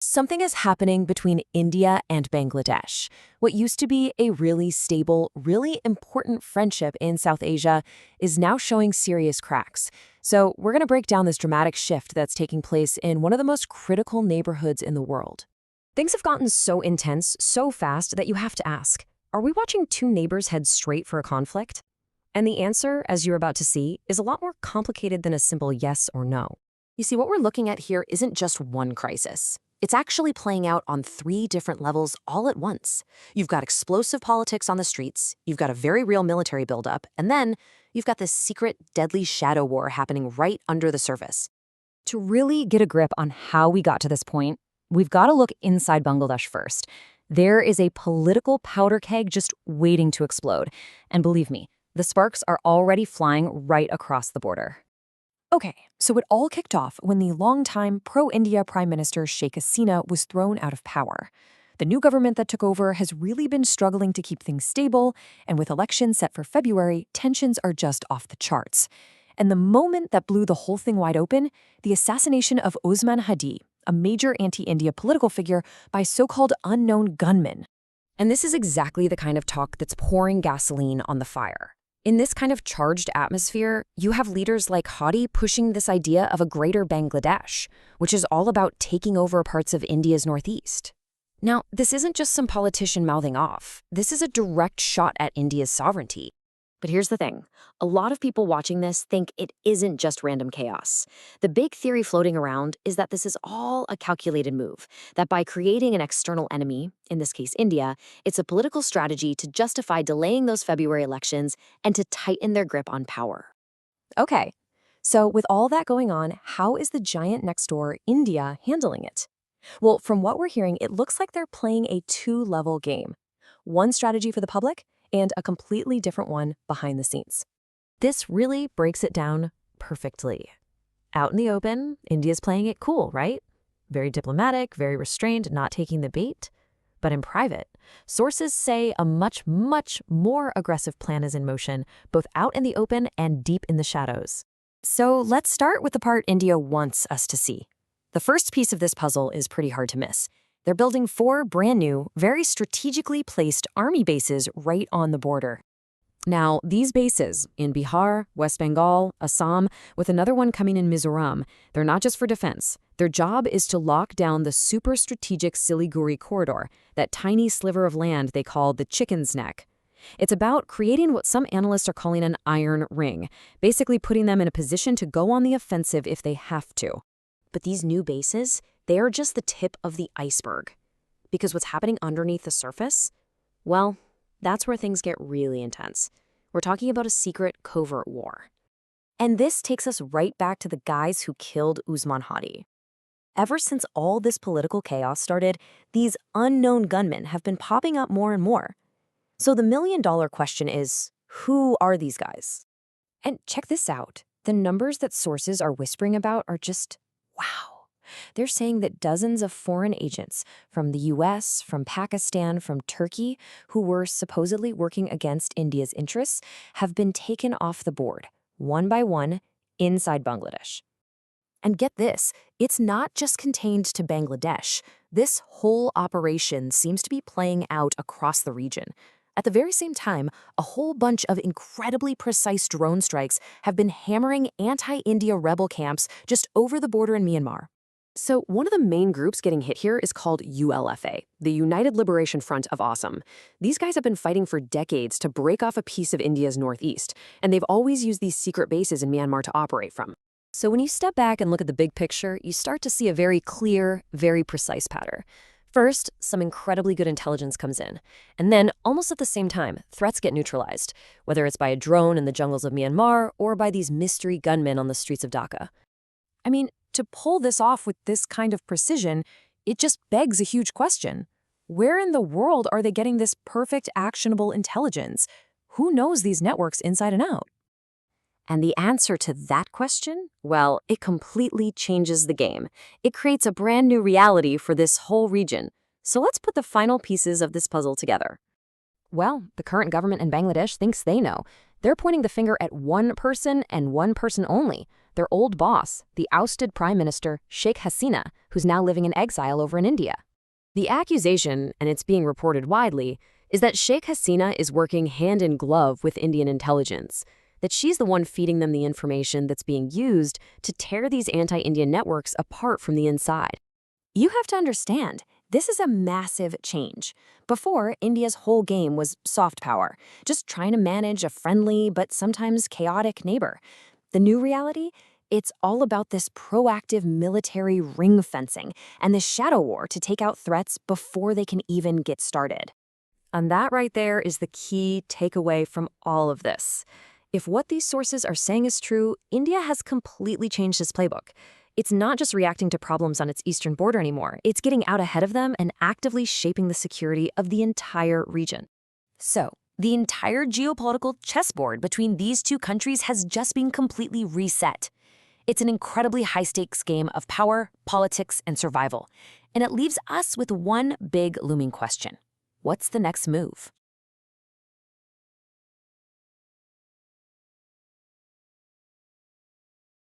Something is happening between India and Bangladesh. What used to be a really stable, really important friendship in South Asia is now showing serious cracks. So we're going to break down this dramatic shift that's taking place in one of the most critical neighborhoods in the world. Things have gotten so intense, so fast, that you have to ask, are we watching two neighbors head straight for a conflict? And the answer, as you're about to see, is a lot more complicated than a simple yes or no. You see, what we're looking at here isn't just one crisis. It's actually playing out on three different levels all at once. You've got explosive politics on the streets, you've got a very real military buildup, and then you've got this secret, deadly shadow war happening right under the surface. To really get a grip on how we got to this point, we've got to look inside Bangladesh first. There is a political powder keg just waiting to explode. And believe me, the sparks are already flying right across the border. Okay, so it all kicked off when the longtime pro-India Prime Minister Sheikh Hasina was thrown out of power. The new government that took over has really been struggling to keep things stable, and with elections set for February, tensions are just off the charts. And the moment that blew the whole thing wide open, the assassination of Osman Hadi, a major anti-India political figure, by so-called unknown gunmen. And this is exactly the kind of talk that's pouring gasoline on the fire. In this kind of charged atmosphere, you have leaders like Hadi pushing this idea of a greater Bangladesh, which is all about taking over parts of India's northeast. Now, this isn't just some politician mouthing off. This is a direct shot at India's sovereignty. But here's the thing. A lot of people watching this think it isn't just random chaos. The big theory floating around is that this is all a calculated move, that by creating an external enemy, in this case India, it's a political strategy to justify delaying those February elections and to tighten their grip on power. Okay, so with all that going on, how is the giant next door, India, handling it? Well, from what we're hearing, it looks like they're playing a two-level game. One strategy for the public, and a completely different one behind the scenes. This really breaks it down perfectly. Out in the open, India's playing it cool, right? Very diplomatic, very restrained, not taking the bait. But in private, sources say a much, much more aggressive plan is in motion, both out in the open and deep in the shadows. So let's start with the part India wants us to see. The first piece of this puzzle is pretty hard to miss. They're building 4 brand new, very strategically placed army bases right on the border. Now, these bases in Bihar, West Bengal, Assam, with another one coming in Mizoram, they're not just for defense. Their job is to lock down the super strategic Siliguri Corridor, that tiny sliver of land they call the chicken's neck. It's about creating what some analysts are calling an iron ring, basically putting them in a position to go on the offensive if they have to. But these new bases, they are just the tip of the iceberg. Because what's happening underneath the surface? Well, that's where things get really intense. We're talking about a secret, covert war. And this takes us right back to the guys who killed Usman Hadi. Ever since all this political chaos started, these unknown gunmen have been popping up more and more. So the million-dollar question is, who are these guys? And check this out. The numbers that sources are whispering about are just, wow. They're saying that dozens of foreign agents from the US, from Pakistan, from Turkey, who were supposedly working against India's interests, have been taken off the board, one by one, inside Bangladesh. And get this, it's not just contained to Bangladesh. This whole operation seems to be playing out across the region. At the very same time, a whole bunch of incredibly precise drone strikes have been hammering anti-India rebel camps just over the border in Myanmar. So one of the main groups getting hit here is called ULFA, the United Liberation Front of Assam. These guys have been fighting for decades to break off a piece of India's northeast, and they've always used these secret bases in Myanmar to operate from. So when you step back and look at the big picture, you start to see a very clear, very precise pattern. First, some incredibly good intelligence comes in. And then, almost at the same time, threats get neutralized, whether it's by a drone in the jungles of Myanmar or by these mystery gunmen on the streets of Dhaka. I mean, to pull this off with this kind of precision, it just begs a huge question. Where in the world are they getting this perfect, actionable intelligence? Who knows these networks inside and out? And the answer to that question? Well, it completely changes the game. It creates a brand new reality for this whole region. So let's put the final pieces of this puzzle together. Well, the current government in Bangladesh thinks they know. They're pointing the finger at one person and one person only, their old boss, the ousted Prime Minister Sheikh Hasina, who's now living in exile over in India. The accusation, and it's being reported widely, is that Sheikh Hasina is working hand in glove with Indian intelligence, that she's the one feeding them the information that's being used to tear these anti-Indian networks apart from the inside. You have to understand, this is a massive change. Before, India's whole game was soft power, just trying to manage a friendly but sometimes chaotic neighbor. The new reality? It's all about this proactive military ring fencing and this shadow war to take out threats before they can even get started. And that right there is the key takeaway from all of this. If what these sources are saying is true, India has completely changed its playbook. It's not just reacting to problems on its eastern border anymore. It's getting out ahead of them and actively shaping the security of the entire region. So, the entire geopolitical chessboard between these two countries has just been completely reset. It's an incredibly high-stakes game of power, politics, and survival. And it leaves us with one big looming question. What's the next move?